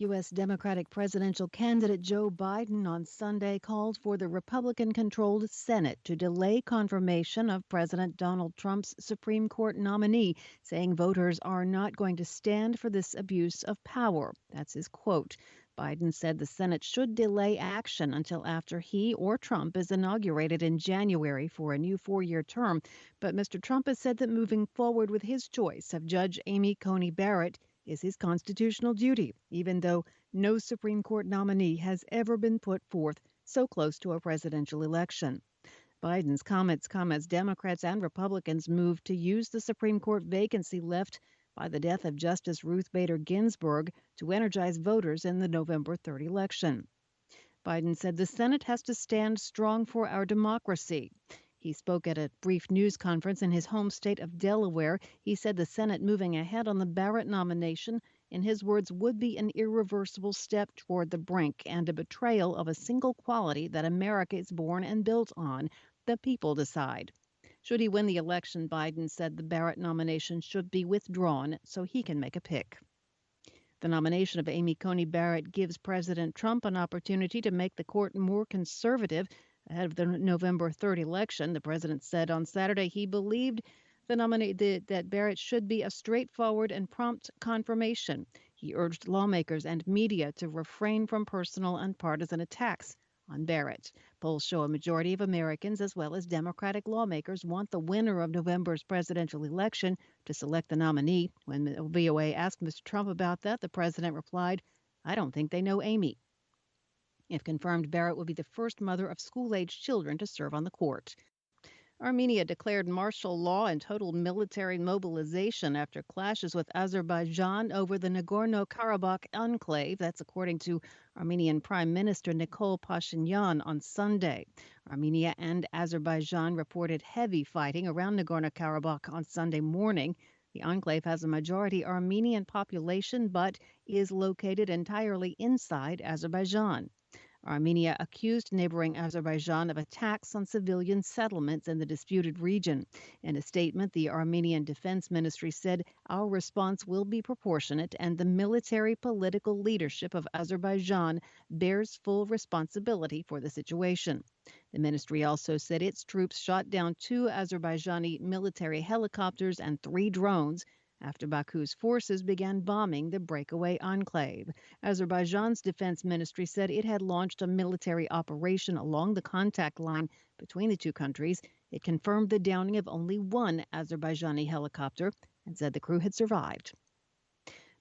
U.S. Democratic presidential candidate Joe Biden on Sunday called for the Republican-controlled Senate to delay confirmation of President Donald Trump's Supreme Court nominee, saying voters are not going to stand for this abuse of power. That's his quote. Biden said the Senate should delay action until after he or Trump is inaugurated in January for a new four-year term. But Mr. Trump has said that moving forward with his choice of Judge Amy Coney Barrett is his constitutional duty, even though no Supreme Court nominee has ever been put forth so close to a presidential election. Biden's comments come as Democrats and Republicans move to use the Supreme Court vacancy left by the death of Justice Ruth Bader Ginsburg to energize voters in the November 3rd election. Biden said the Senate has to stand strong for our democracy. He spoke at a brief news conference in his home state of Delaware. He said the Senate moving ahead on the Barrett nomination, in his words, would be an irreversible step toward the brink and a betrayal of a single quality that America is born and built on: the people decide. Should he win the election, Biden said the Barrett nomination should be withdrawn so he can make a pick. The nomination of Amy Coney Barrett gives President Trump an opportunity to make the court more conservative ahead of the November 3rd election. The president said on Saturday he believed that Barrett should be a straightforward and prompt confirmation. He urged lawmakers and media to refrain from personal and partisan attacks on Barrett. Polls show a majority of Americans, as well as Democratic lawmakers, want the winner of November's presidential election to select the nominee. When VOA asked Mr. Trump about that, the president replied, "I don't think they know Amy." If confirmed, Barrett will be the first mother of school-aged children to serve on the court. Armenia declared martial law and total military mobilization after clashes with Azerbaijan over the Nagorno-Karabakh enclave. That's according to Armenian Prime Minister Nikol Pashinyan on Sunday. Armenia and Azerbaijan reported heavy fighting around Nagorno-Karabakh on Sunday morning. The enclave has a majority Armenian population but is located entirely inside Azerbaijan. Armenia accused neighboring Azerbaijan of attacks on civilian settlements in the disputed region. In a statement, the Armenian Defense Ministry said, "Our response will be proportionate, and the military political leadership of Azerbaijan bears full responsibility for the situation." The ministry also said its troops shot down 2 Azerbaijani military helicopters and 3 drones after Baku's forces began bombing the breakaway enclave. Azerbaijan's defense ministry said it had launched a military operation along the contact line between the two countries. It confirmed the downing of only 1 Azerbaijani helicopter and said the crew had survived.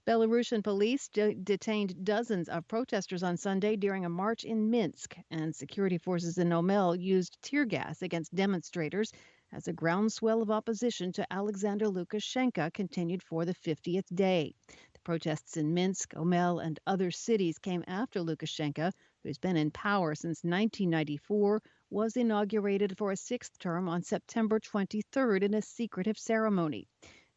Belarusian police detained dozens of protesters on Sunday during a march in Minsk, and security forces in Omel used tear gas against demonstrators as a groundswell of opposition to Alexander Lukashenko continued for the 50th day. The protests in Minsk, Omel, and other cities came after Lukashenko, who's been in power since 1994, was inaugurated for a 6th term on September 23rd in a secretive ceremony.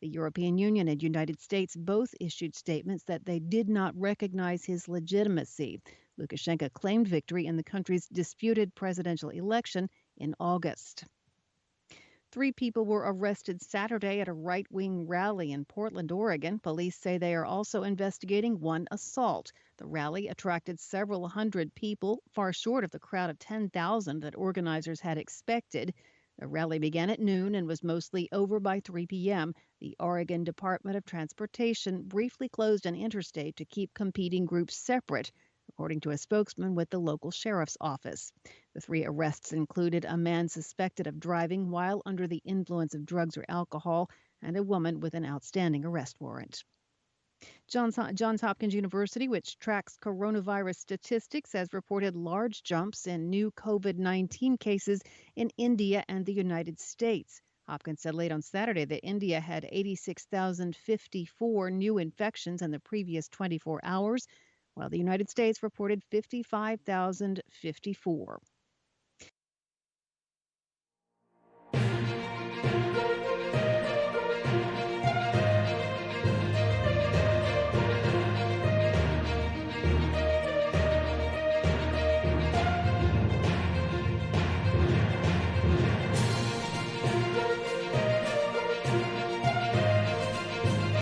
The European Union and United States both issued statements that they did not recognize his legitimacy. Lukashenko claimed victory in the country's disputed presidential election in August. 3 people were arrested Saturday at a right-wing rally in Portland, Oregon. Police say they are also investigating 1 assault. The rally attracted several hundred people, far short of the crowd of 10,000 that organizers had expected. The rally began at noon and was mostly over by 3 p.m. The Oregon Department of Transportation briefly closed an interstate to keep competing groups separate, according to a spokesman with the local sheriff's office. The 3 arrests included a man suspected of driving while under the influence of drugs or alcohol and a woman with an outstanding arrest warrant. Johns Hopkins University, which tracks coronavirus statistics, has reported large jumps in new COVID-19 cases in India and the United States. Hopkins said late on Saturday that India had 86,054 new infections in the previous 24 hours, while the United States reported 55,054.